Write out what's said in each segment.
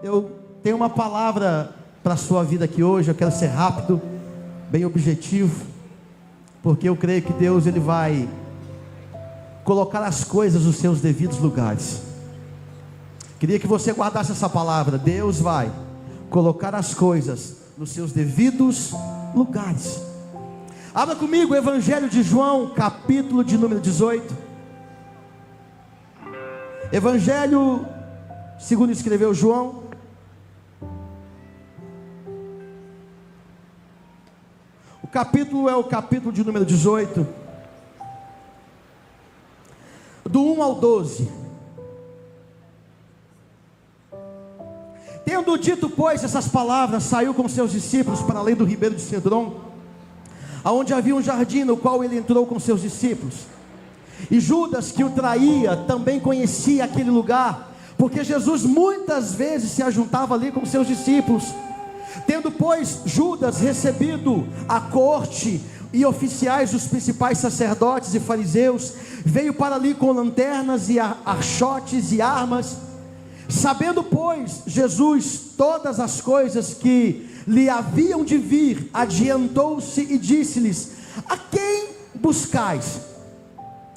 Eu tenho uma palavra para a sua vida aqui hoje. Eu quero ser rápido, bem objetivo, porque eu creio que Deus ele vai colocar as coisas nos seus devidos lugares. Queria que você guardasse essa palavra. Deus vai colocar as coisas nos seus devidos lugares. Abra comigo o Evangelho de João, capítulo de número 18. Evangelho segundo escreveu João. O capítulo é o capítulo de número 18, do 1 ao 12. Tendo dito, pois, essas palavras, saiu com seus discípulos para além do ribeiro de Cedron, aonde havia um jardim, no qual ele entrou com seus discípulos. E Judas, que o traía, também conhecia aquele lugar, porque Jesus muitas vezes se ajuntava ali com seus discípulos. Tendo, pois, Judas recebido a corte e oficiais dos principais sacerdotes e fariseus, veio para ali com lanternas e archotes e armas. Sabendo, pois, Jesus todas as coisas que lhe haviam de vir, adiantou-se e disse-lhes: a quem buscais?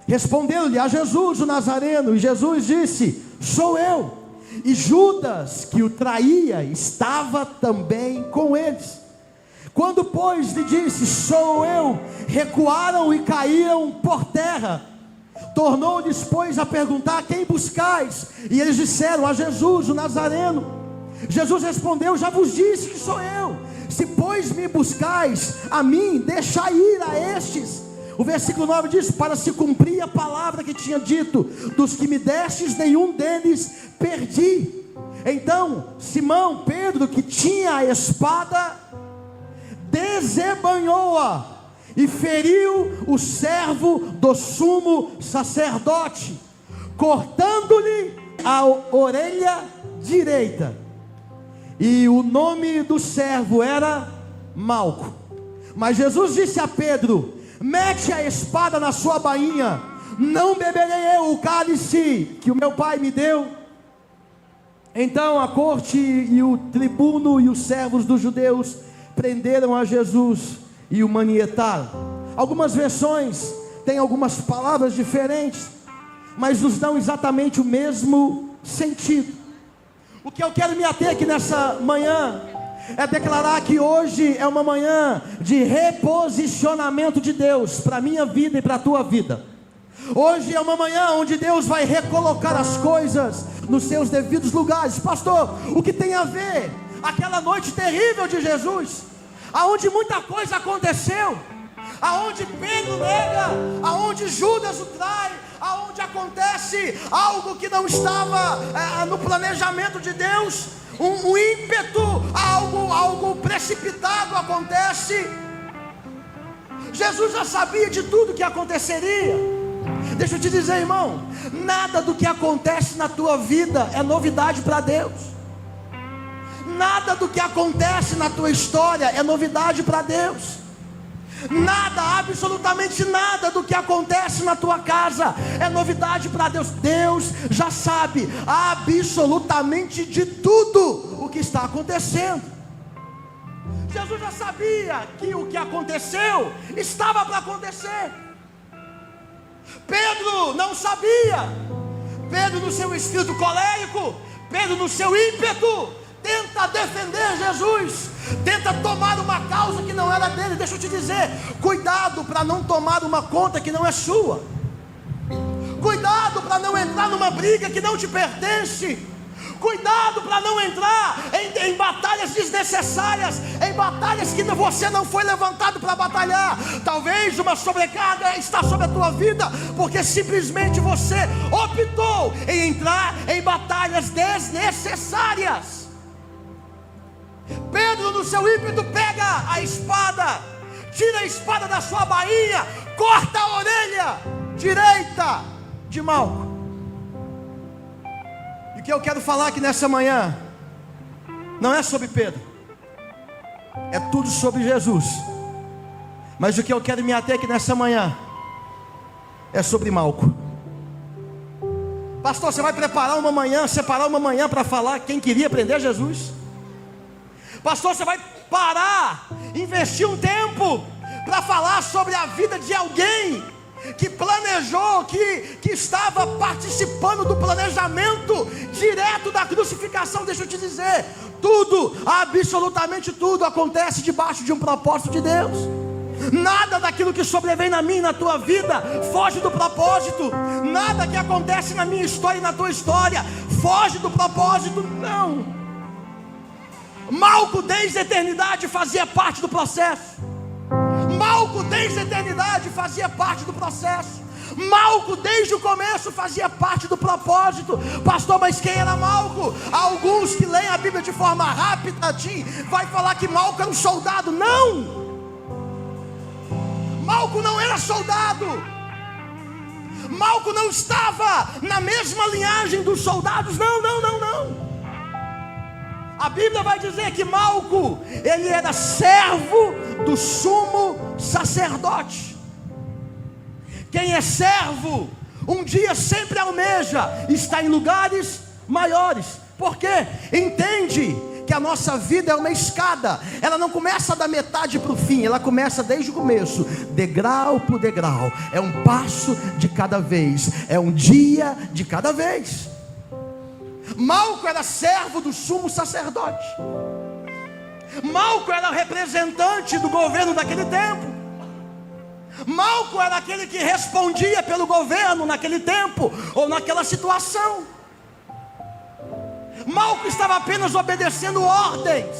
Responderam-lhe: a Jesus o Nazareno. E Jesus disse: sou eu. E Judas, que o traía, estava também com eles. Quando, pois, lhe disse: sou eu, recuaram e caíram por terra. Tornou-lhes, pois, a perguntar: quem buscais? E eles disseram: a Jesus o Nazareno. Jesus respondeu: já vos disse que sou eu. Se, pois, me buscais a mim, deixai ir a estes. O versículo 9 diz: para se cumprir a palavra que tinha dito: dos que me destes, nenhum deles perdi. Então Simão Pedro, que tinha a espada, desembanhou-a e feriu o servo do sumo sacerdote, cortando-lhe a orelha direita. E o nome do servo era Malco. Mas Jesus disse a Pedro: mete a espada na sua bainha. Não beberei eu o cálice que o meu pai me deu? Então a corte e o tribuno e os servos dos judeus prenderam a Jesus e o manietaram. Algumas versões têm algumas palavras diferentes, mas nos dão exatamente o mesmo sentido. O que eu quero me ater aqui nessa manhã é declarar que hoje é uma manhã de reposicionamento de Deus para a minha vida e para a tua vida. Hoje é uma manhã onde Deus vai recolocar as coisas nos seus devidos lugares. Pastor, o que tem a ver aquela noite terrível de Jesus, aonde muita coisa aconteceu, aonde Pedro nega, aonde Judas o trai, aonde acontece algo que não estava no planejamento de Deus, um ímpeto, algo precipitado acontece. Jesus já sabia de tudo que aconteceria. Deixa eu te dizer, irmão, nada do que acontece na tua vida é novidade para Deus. Nada do que acontece na tua história é novidade para Deus. Nada, absolutamente nada do que acontece na tua casa é novidade para Deus. Deus já sabe absolutamente de tudo o que está acontecendo. Jesus já sabia que o que aconteceu estava para acontecer. Pedro não sabia. Pedro, no seu espírito colérico, Pedro, no seu ímpeto, tenta defender Jesus, tenta tomar uma causa que não era dele. Deixa eu te dizer, cuidado para não tomar uma conta que não é sua. Cuidado para não entrar numa briga que não te pertence. Cuidado para não entrar em batalhas desnecessárias, em batalhas que você não foi levantado para batalhar. Talvez uma sobrecarga está sobre a tua vida, porque simplesmente você optou em entrar em batalhas desnecessárias. Pedro, no seu ímpeto, pega a espada, tira a espada da sua bainha, corta a orelha direita de Malco. O que eu quero falar aqui nessa manhã não é sobre Pedro, é tudo sobre Jesus. Mas o que eu quero me ater aqui nessa manhã é sobre Malco. Pastor, você vai separar uma manhã para falar quem queria aprender Jesus? Pastor, você vai parar, investir um tempo para falar sobre a vida de alguém que planejou, que estava participando do planejamento direto da crucificação? Deixa eu te dizer, tudo, absolutamente tudo acontece debaixo de um propósito de Deus. Nada daquilo que sobrevém na minha e na tua vida foge do propósito. Nada que acontece na minha história e na tua história foge do propósito, não. Malco desde a eternidade fazia parte do processo. Malco desde a eternidade fazia parte do processo. Malco desde o começo fazia parte do propósito. Pastor, mas quem era Malco? Alguns que leem a Bíblia de forma rápida vai falar que Malco era um soldado. Não! Malco não era soldado. Malco não estava na mesma linhagem dos soldados. Não. A Bíblia vai dizer que Malco, ele era servo do sumo sacerdote. Quem é servo, um dia sempre almeja estar em lugares maiores. Por quê? Entende que a nossa vida é uma escada. Ela não começa da metade para o fim, ela começa desde o começo, degrau por degrau. É um passo de cada vez, é um dia de cada vez. Malco era servo do sumo sacerdote. Malco era representante do governo daquele tempo. Malco era aquele que respondia pelo governo naquele tempo ou naquela situação. Malco estava apenas obedecendo ordens.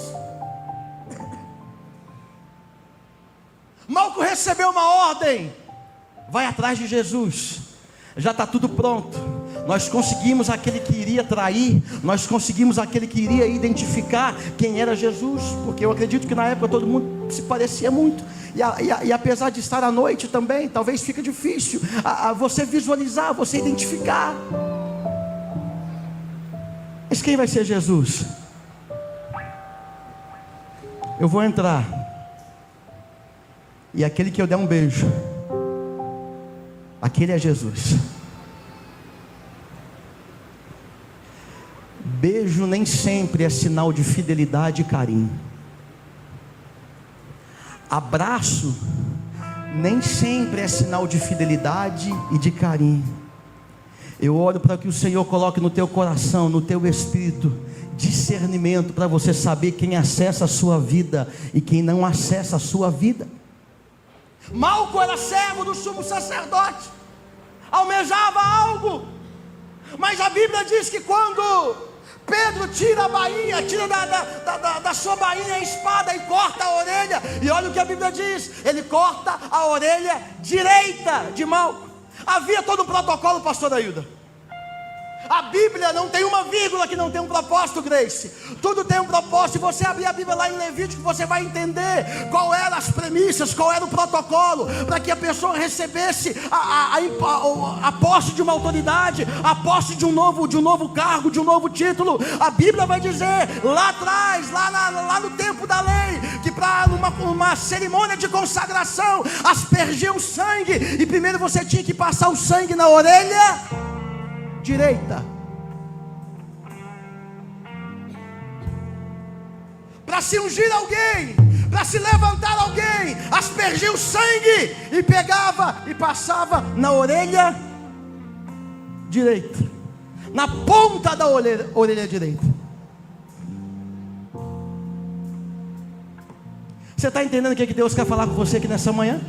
Malco recebeu uma ordem: vai atrás de Jesus, já está tudo pronto. Nós conseguimos aquele que iria trair, nós conseguimos aquele que iria identificar quem era Jesus, porque eu acredito que na época todo mundo se parecia muito, e apesar de estar à noite também, talvez fique difícil você visualizar, você identificar. Mas quem vai ser Jesus? Eu vou entrar, e aquele que eu der um beijo, aquele é Jesus. Beijo nem sempre é sinal de fidelidade e carinho. Abraço nem sempre é sinal de fidelidade e de carinho. Eu oro para que o Senhor coloque no teu coração, no teu espírito, discernimento para você saber quem acessa a sua vida e quem não acessa a sua vida. Malco era servo do sumo sacerdote, almejava algo, mas a Bíblia diz que quando Pedro tira a bainha, tira da sua bainha a espada e corta a orelha, e olha o que a Bíblia diz: ele corta a orelha direita de Malco. Havia todo um protocolo, pastor Ailda. A Bíblia não tem uma vírgula que não tem um propósito, Grace. Tudo tem um propósito. Se você abrir a Bíblia lá em Levítico, você vai entender qual eram as premissas, qual era o protocolo, para que a pessoa recebesse a posse de uma autoridade, a posse de um novo cargo, de um novo título. A Bíblia vai dizer lá atrás, lá no tempo da lei, que para uma cerimônia de consagração aspergiam sangue, e primeiro você tinha que passar o sangue na orelha direita. Para se ungir alguém, para se levantar alguém, aspergia o sangue e pegava e passava na orelha direita, na ponta da orelha direita. Você está entendendo o que Deus quer falar com você aqui nessa manhã?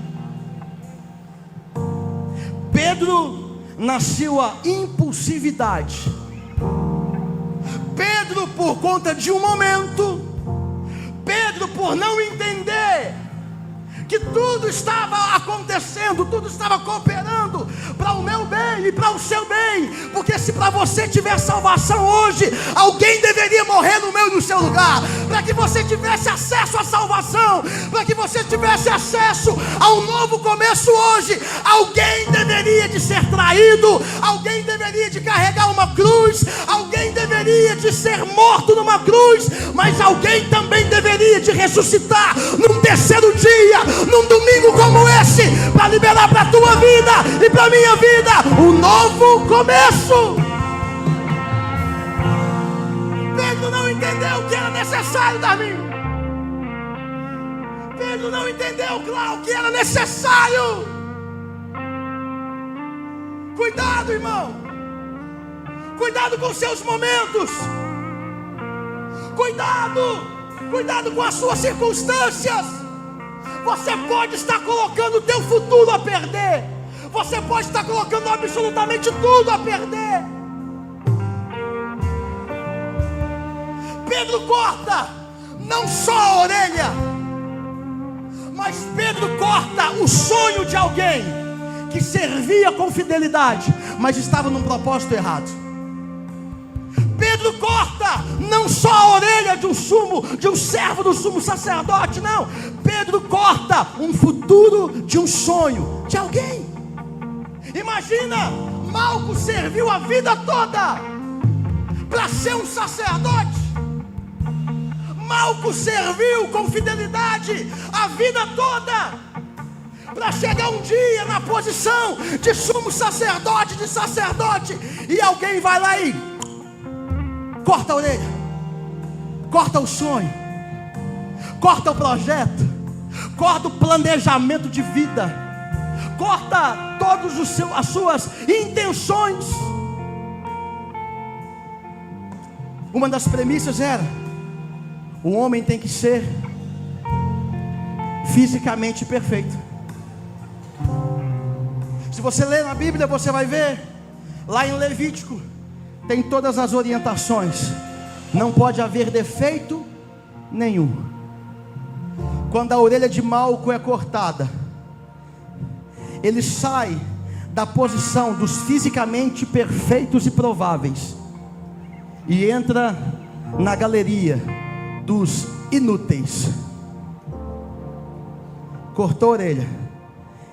Pedro, na sua impulsividade, Pedro, por conta de um momento, Pedro, por não entender que tudo estava acontecendo, tudo estava cooperando para o meu bem e para o seu bem, porque se para você tiver salvação hoje, alguém deveria morrer no meu e no seu lugar, para que você tivesse acesso à salvação, para que você tivesse acesso a um novo começo hoje, alguém deveria de ser traído, alguém deveria de carregar uma cruz, alguém deveria de ser morto numa cruz, mas alguém também deveria de ressuscitar num terceiro dia, num domingo como esse, para liberar para a tua vida e para a minha vida um novo começo. necessário, Davi. Pedro não entendeu, claro, que era necessário. Cuidado, irmão. Cuidado com seus momentos. Cuidado com as suas circunstâncias. Você pode estar colocando o teu futuro a perder. Você pode estar colocando absolutamente tudo a perder. Pedro corta não só a orelha, mas Pedro corta o sonho de alguém que servia com fidelidade, mas estava num propósito errado. Pedro corta não só a orelha de um servo do sumo sacerdote, não. Pedro corta um futuro de um sonho de alguém. Imagina, Malco serviu a vida toda para ser um sacerdote. Malco serviu com fidelidade a vida toda para chegar um dia na posição de sumo sacerdote, de sacerdote, e alguém vai lá e corta a orelha, corta o sonho, corta o projeto, corta o planejamento de vida, corta todas as suas intenções. Uma das premissas era: o homem tem que ser fisicamente perfeito. Se você ler na Bíblia, você vai ver, lá em Levítico, tem todas as orientações. Não pode haver defeito nenhum. Quando a orelha de Malco é cortada, ele sai da posição dos fisicamente perfeitos e prováveis e entra na galeria dos inúteis. Cortou a orelha,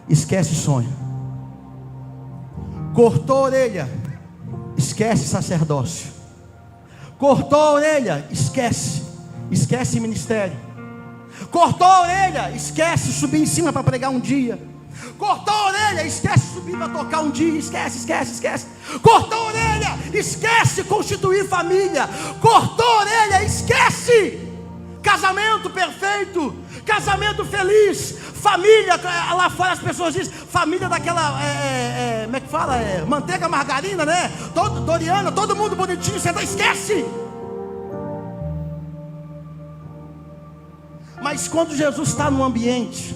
esquece sonho. Cortou a orelha, esquece sacerdócio. Cortou a orelha, esquece ministério. Cortou a orelha, esquece subir em cima para pregar um dia. Cortou a orelha, esquece subir para tocar um dia. Esquece. Cortou a orelha, esquece constituir família. Cortou a orelha, esquece casamento perfeito, casamento feliz, família. Lá fora as pessoas dizem família daquela, como é que fala? Manteiga, margarina, né? Doriana, todo mundo bonitinho. Você esquece. Mas quando Jesus está no ambiente,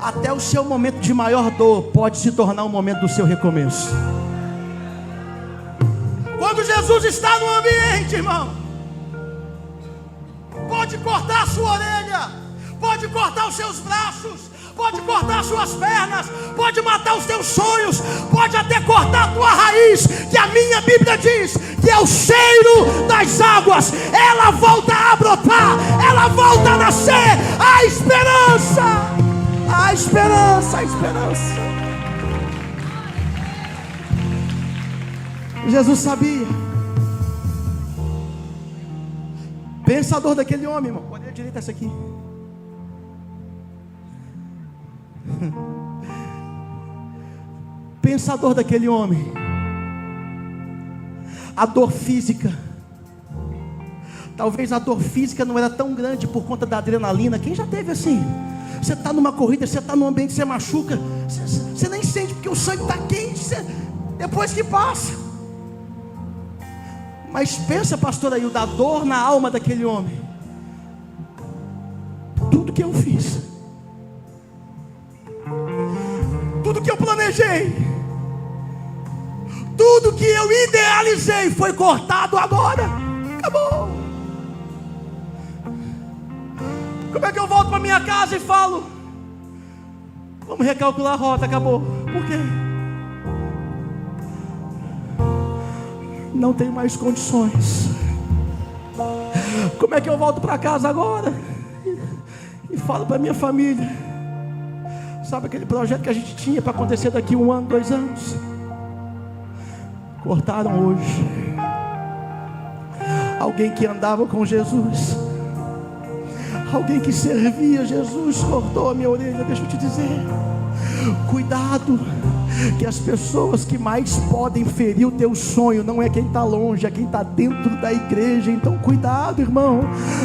até o seu momento de maior dor pode se tornar um momento do seu recomeço. Quando Jesus está no ambiente, irmão, pode cortar a sua orelha, pode cortar os seus braços, pode cortar as suas pernas, pode matar os teus sonhos, pode até cortar a tua raiz, que a minha Bíblia diz que é o cheiro das águas. Ela volta a brotar, ela volta a nascer. A esperança, a esperança, a esperança. Jesus sabia. Pensa a dor daquele homem, irmão. Pode ir à direita essa aqui. Pensa a dor daquele homem. A dor física. Talvez a dor física não era tão grande por conta da adrenalina. Quem já teve assim? Você está numa corrida, você está num ambiente, você machuca, você nem sente porque o sangue está quente, depois que passa. Mas pensa, pastor Ailton, da dor na alma daquele homem. Tudo que eu fiz, tudo que eu planejei, tudo que eu idealizei foi cortado agora. Acabou. Como é que eu volto para minha casa e falo: vamos recalcular a rota? Acabou. Por quê? Não tenho mais condições. Como é que eu volto para casa agora e falo para minha família: sabe aquele projeto que a gente tinha para acontecer daqui 1 ano, 2 anos? Cortaram hoje. Alguém que andava com Jesus, alguém que servia Jesus, cortou a minha orelha. Deixa eu te dizer, cuidado que as pessoas que mais podem ferir o teu sonho não é quem está longe, é quem está dentro da igreja. Então cuidado, irmão,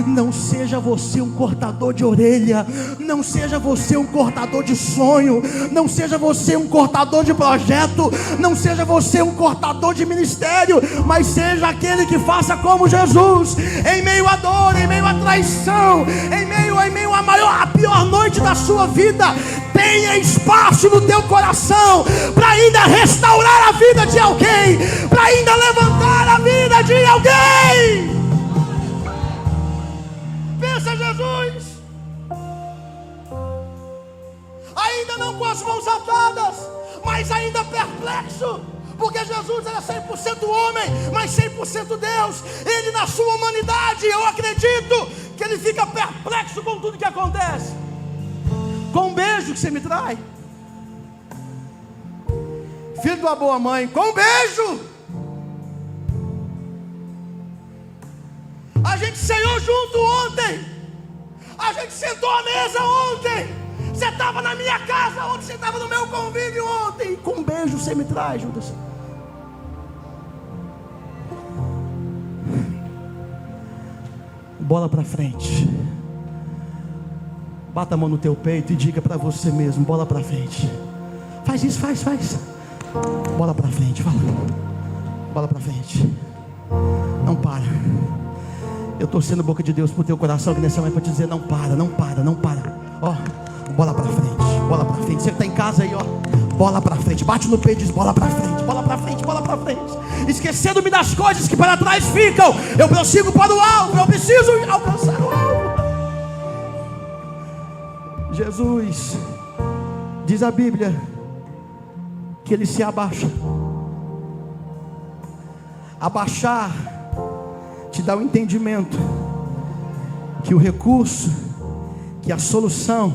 não seja você um cortador de orelha, não seja você um cortador de sonho, não seja você um cortador de projeto, não seja você um cortador de ministério, mas seja aquele que faça como Jesus, em meio à dor, em meio à traição, em meio à pior noite da sua vida, tenha espaço no teu coração para ainda restaurar a vida de alguém, para ainda levantar a vida de alguém. Pensa Jesus, ainda não com as mãos atadas, mas ainda perplexo, porque Jesus era 100% homem, mas 100% Deus. Ele, na sua humanidade, eu acredito que ele fica perplexo com tudo que acontece. Com um beijo que você me trai, filho de uma boa mãe, com um beijo. A gente ceiou junto ontem, a gente sentou à mesa ontem, você estava na minha casa ontem, você estava no meu convívio ontem, e com um beijo você me traz, Judas. Bola para frente. Bata a mão no teu peito e diga para você mesmo: bola para frente. Faz isso, faz. Bola para frente, fala. Bola para frente. Não para. Eu estou sendo boca de Deus pro teu coração que nessa manhã para te dizer: não para. Ó, bola para frente, bola para frente. Você que está em casa aí, ó, bola para frente. Bate no peito e diz: bola para frente, bola para frente, bola para frente. Esquecendo-me das coisas que para trás ficam, eu prossigo para o alvo. Eu preciso alcançar o alvo. Jesus, diz a Bíblia, que ele se abaixa. Abaixar te dá o entendimento que o recurso, que a solução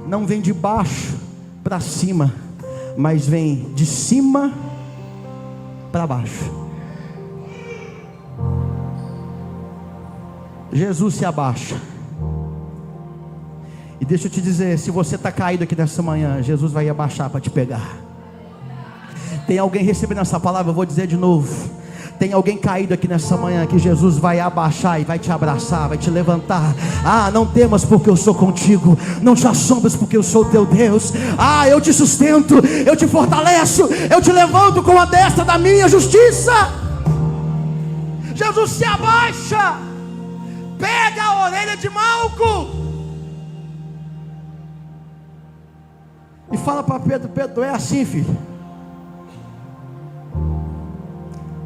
não vem de baixo para cima, mas vem de cima para baixo. Jesus se abaixa. E deixa eu te dizer, se você está caído aqui nessa manhã, Jesus vai abaixar para te pegar. Tem alguém recebendo essa palavra? Eu vou dizer de novo. Tem alguém caído aqui nessa manhã que Jesus vai abaixar e vai te abraçar, vai te levantar. Ah, não temas porque eu sou contigo, não te assombres porque eu sou teu Deus. Ah, eu te sustento, eu te fortaleço, eu te levanto com a destra da minha justiça. Jesus se abaixa, pega a orelha de Malco e fala para Pedro: Pedro, é assim, filho.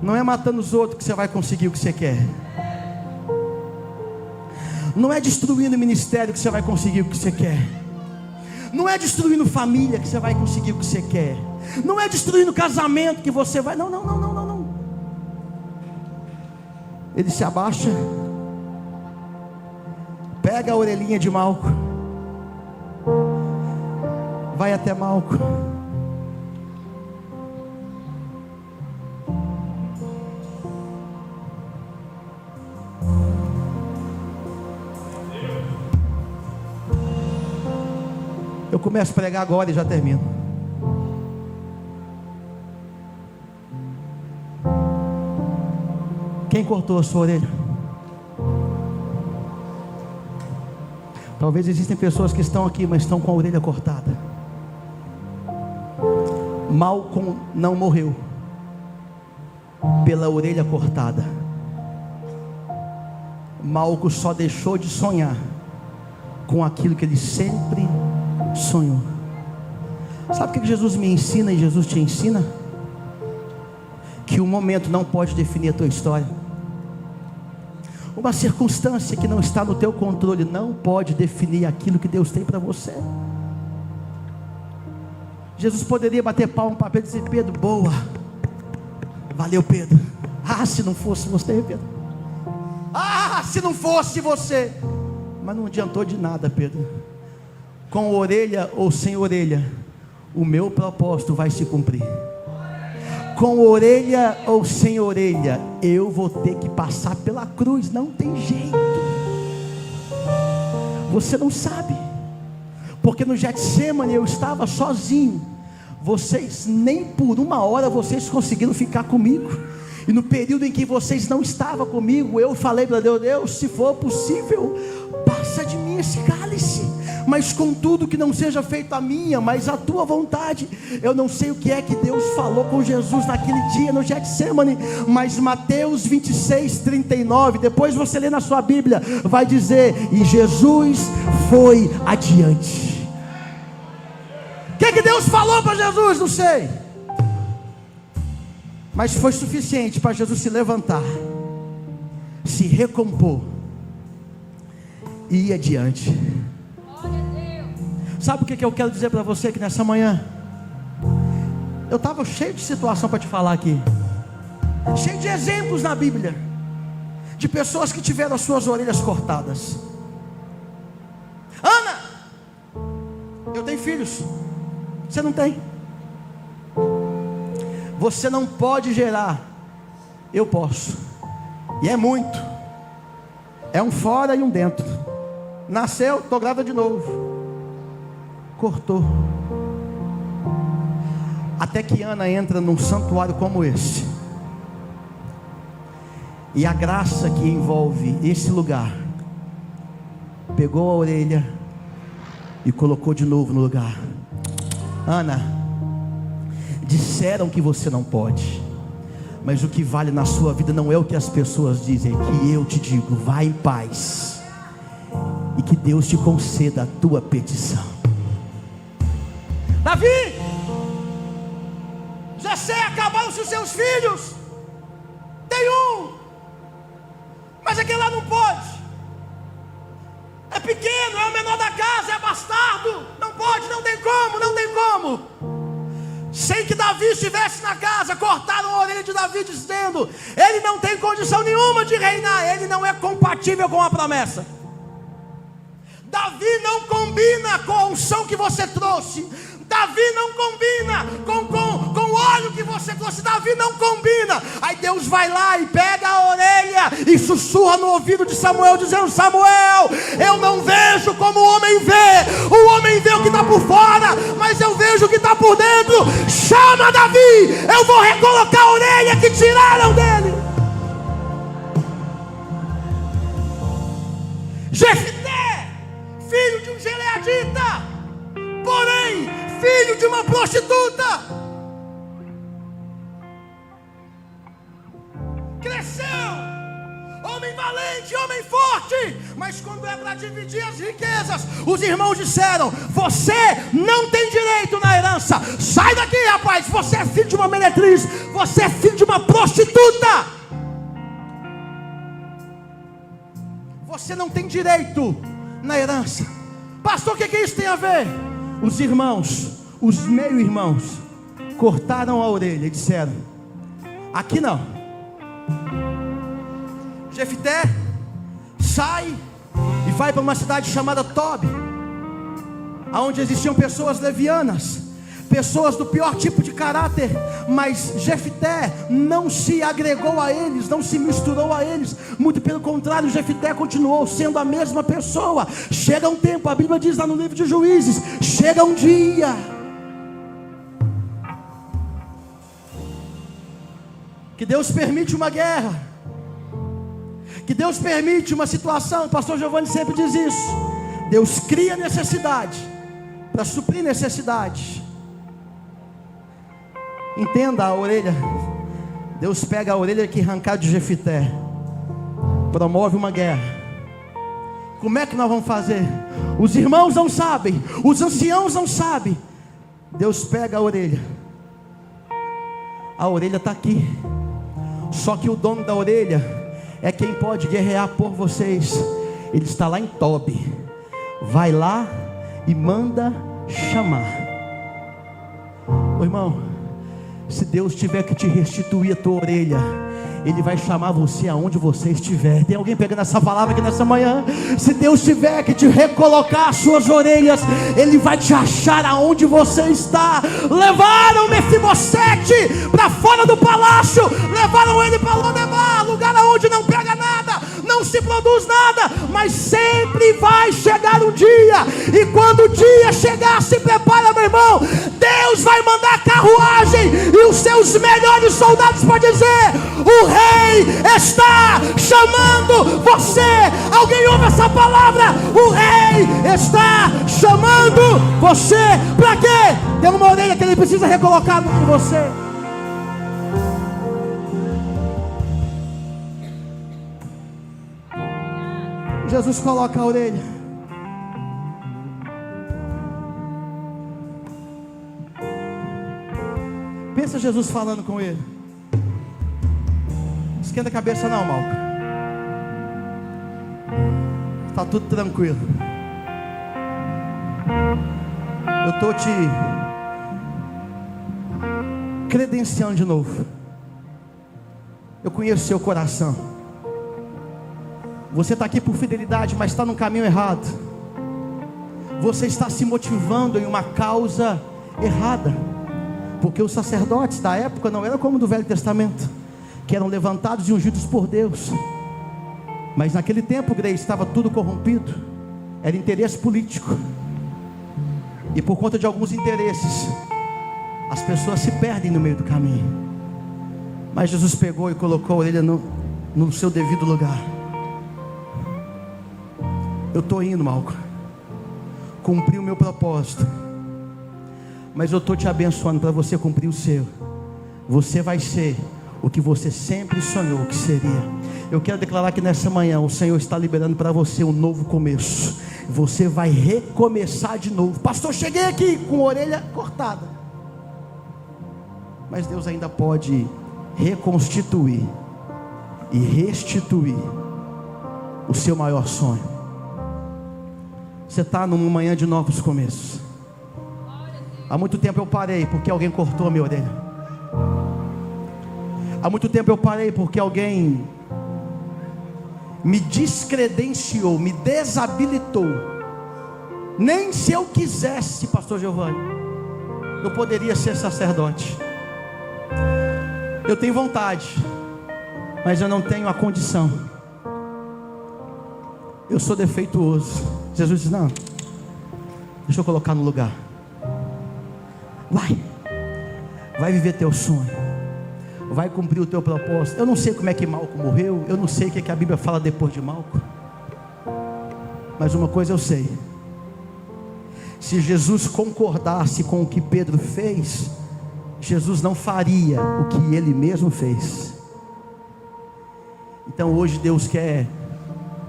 Não é matando os outros que você vai conseguir o que você quer. Não é destruindo o ministério que você vai conseguir o que você quer. Não é destruindo família que você vai conseguir o que você quer. Não é destruindo casamento que você vai. Não. Ele se abaixa, pega a orelhinha de Malco, vai até Malco. Eu começo a pregar agora e já termino. Quem cortou a sua orelha? Talvez existem pessoas que estão aqui, mas estão com a orelha cortada. Malco não morreu pela orelha cortada. Malco só deixou de sonhar com aquilo que ele sempre sonhou. Sabe o que Jesus me ensina e Jesus te ensina? Que o momento não pode definir a tua história. Uma circunstância que não está no teu controle não pode definir aquilo que Deus tem para você. Jesus poderia bater palma para Pedro e dizer: Pedro, boa, valeu, Pedro. Ah, se não fosse você, Pedro. Ah, se não fosse você. Mas não adiantou de nada, Pedro. Com orelha ou sem orelha, o meu propósito vai se cumprir. Com orelha ou sem orelha, eu vou ter que passar pela cruz. Não tem jeito. Você não sabe, porque no Getsemane eu estava sozinho. vocês nem por uma hora vocês conseguiram ficar comigo. E no período em que vocês não estavam comigo, eu falei para Deus: Deus, se for possível, passa de mim esse cálice, mas contudo que não seja feito a minha, mas a tua vontade. Eu não sei o que é que Deus falou com Jesus naquele dia no Getsemane, mas Mateus 26:39, depois você lê na sua Bíblia, vai dizer: e Jesus foi adiante. O que é que Deus falou para Jesus? Não sei, mas foi suficiente para Jesus se levantar, se recompor e ir adiante. Sabe o que eu quero dizer para você aqui nessa manhã? Eu estava cheio de situação para te falar aqui, cheio de exemplos na Bíblia, de pessoas que tiveram as suas orelhas cortadas. Ana, eu tenho filhos, você não tem. Você não pode gerar, eu posso, e é muito, é um fora e um dentro. Nasceu, estou grávida de novo. Cortou. Até que Ana entra num santuário como esse, e a graça que envolve esse lugar pegou a orelha e colocou de novo no lugar. Ana, disseram que você não pode, mas o que vale na sua vida não é o que as pessoas dizem, é que eu te digo: vá em paz, e que Deus te conceda a tua petição. Davi, Jessé, acabaram-se os seus filhos, tem um, mas aquele lá não pode, é pequeno, é o menor da casa, é bastardo, não pode, não tem como, não tem como. Sem que Davi estivesse na casa, cortaram a orelha de Davi, dizendo: ele não tem condição nenhuma de reinar, ele não é compatível com a promessa. Davi não combina com a unção que você trouxe. Davi não combina com o óleo que você trouxe. Davi não combina. Aí Deus vai lá e pega a orelha e sussurra no ouvido de Samuel, dizendo: Samuel, eu não vejo como o homem vê. O homem vê o que está por fora, mas eu vejo o que está por dentro. Chama Davi, eu vou recolocar a orelha que tiraram dele. Jefté, filho de um gileadita, porém filho de uma prostituta, cresceu, homem valente, homem forte, mas quando é para dividir as riquezas, os irmãos disseram: você não tem direito na herança, sai daqui, rapaz, você é filho de uma meretriz, você é filho de uma prostituta, você não tem direito na herança. Pastor, o que isso tem a ver? Os irmãos, os meio-irmãos, cortaram a orelha e disseram: aqui não. Jefté sai e vai para uma cidade chamada Tobi, onde existiam pessoas levianas, pessoas do pior tipo de caráter. Mas Jefté não se agregou a eles, não se misturou a eles, muito pelo contrário, Jefté continuou sendo a mesma pessoa. Chega um tempo, a Bíblia diz lá no livro de Juízes, chega um dia que Deus permite uma guerra, que Deus permite uma situação. O pastor Giovanni sempre diz isso: Deus cria necessidade para suprir necessidade. Entenda a orelha. Deus pega a orelha que arrancar de Jefté, promove uma guerra. Como é que nós vamos fazer? Os irmãos não sabem, os anciãos não sabem. Deus pega a orelha está aqui, só que o dono da orelha é quem pode guerrear por vocês. Ele está lá em Tobi. Vai lá e manda chamar. Ô irmão, se Deus tiver que te restituir a tua orelha, Ele vai chamar você aonde você estiver. Tem alguém pegando essa palavra aqui nessa manhã? Se Deus tiver que te recolocar as suas orelhas, Ele vai te achar aonde você está. Levaram Mefibosete para fora do palácio, levaram ele para Lodebar, lugar aonde não pega nada, não se produz nada, mas sempre vai chegar um dia, e quando o dia chegar, se prepara, meu irmão, Deus vai mandar carruagem, e os seus melhores soldados podem dizer: o rei está chamando você. Alguém ouve essa palavra? O rei está chamando você. Para quê? Tem uma orelha que ele precisa recolocar em você. Jesus coloca a orelha. Pensa Jesus falando com ele. Esquenta a cabeça não, Malco. Está tudo tranquilo. Eu estou te credenciando de novo. Eu conheço seu coração. Você está aqui por fidelidade, mas está no caminho errado. Você está se motivando em uma causa errada. Porque os sacerdotes da época não eram como do Velho Testamento, que eram levantados e ungidos por Deus. Mas naquele tempo, Grace, estava tudo corrompido. Era interesse político. E por conta de alguns interesses, as pessoas se perdem no meio do caminho. Mas Jesus pegou e colocou a orelha no seu devido lugar. Eu estou indo, Malco, cumprir o meu propósito, mas eu estou te abençoando para você cumprir o seu. Você vai ser o que você sempre sonhou que seria. Eu quero declarar que nessa manhã o Senhor está liberando para você um novo começo. Você vai recomeçar de novo. Pastor, cheguei aqui com a orelha cortada, mas Deus ainda pode reconstituir e restituir o seu maior sonho. Você está numa manhã de novos começos. Há muito tempo eu parei porque alguém cortou a minha orelha. Há muito tempo eu parei porque alguém me descredenciou, me desabilitou. Nem se eu quisesse, pastor Giovanni, eu poderia ser sacerdote. Eu tenho vontade, mas eu não tenho a condição. Eu sou defeituoso. Jesus diz: não, deixa eu colocar no lugar. Vai viver teu sonho, vai cumprir o teu propósito. Eu não sei como é que Malco morreu, eu não sei o que a Bíblia fala depois de Malco, mas uma coisa eu sei: se Jesus concordasse com o que Pedro fez, Jesus não faria o que ele mesmo fez. Então hoje Deus quer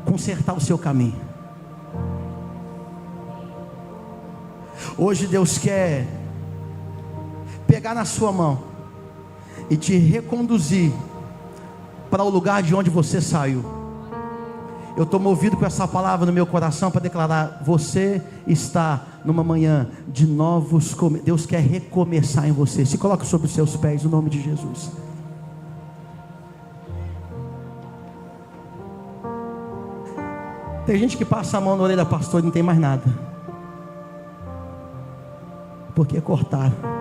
consertar o seu caminho. Hoje Deus quer pegar na sua mão e te reconduzir para o lugar de onde você saiu. Eu estou movido com essa palavra no meu coração para declarar: você está numa manhã de novos começos. Deus quer recomeçar em você. Se coloca sobre os seus pés no nome de Jesus. Tem gente que passa a mão na orelha do pastor e não tem mais nada, porque cortaram.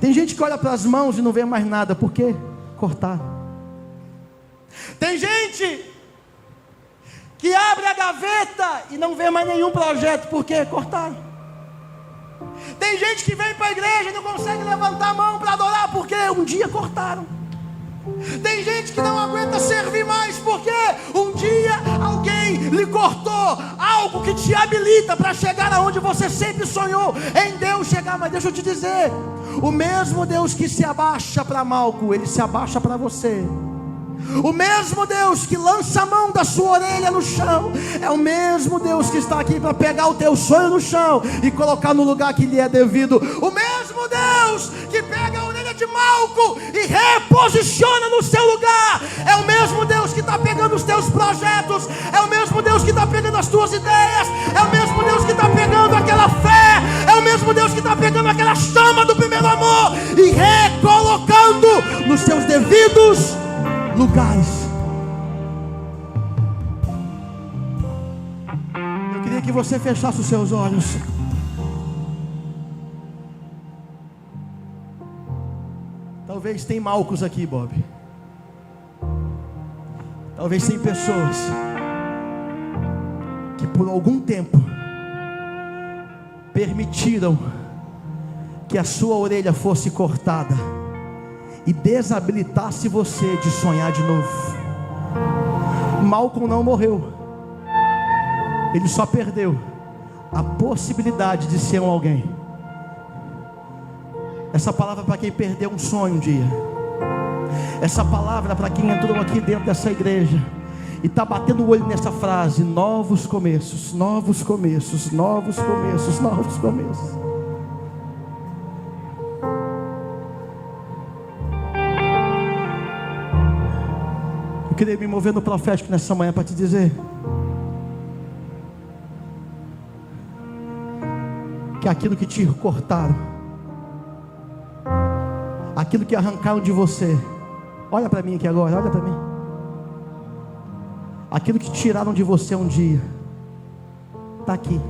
Tem gente que olha para as mãos e não vê mais nada, porque cortaram. Tem gente que abre a gaveta e não vê mais nenhum projeto, porque cortaram. Tem gente que vem para a igreja e não consegue levantar a mão para adorar, porque um dia cortaram. Tem gente que não aguenta servir mais, porque um dia alguém lhe cortou algo que te habilita para chegar aonde você sempre sonhou em Deus chegar. Mas deixa eu te dizer, o mesmo Deus que se abaixa para Malco, ele se abaixa para você. O mesmo Deus que lança a mão da sua orelha no chão é o mesmo Deus que está aqui para pegar o teu sonho no chão e colocar no lugar que lhe é devido. O mesmo Deus que pega a orelha de Malco e reposiciona no seu lugar é o mesmo Deus que está pegando os teus projetos, é o mesmo Deus que está pegando as tuas ideias, é o mesmo Deus que está pegando aquela fé, é o mesmo Deus que está pegando aquela chama do primeiro amor e recolocando nos seus devidos lugares. Eu queria que você fechasse os seus olhos. Talvez tem Malcos aqui, Bob. Talvez tem pessoas que por algum tempo permitiram que a sua orelha fosse cortada e desabilitasse você de sonhar de novo. Malcolm não morreu, ele só perdeu a possibilidade de ser um alguém. Essa palavra para quem perdeu um sonho um dia. Essa palavra para quem entrou aqui dentro dessa igreja e está batendo o olho nessa frase: novos começos, novos começos, novos começos, novos começos. Eu queria me mover no profético nessa manhã para te dizer que aquilo que te cortaram, aquilo que arrancaram de você, olha para mim aqui agora, olha para mim. Aquilo que tiraram de você um dia, está aqui.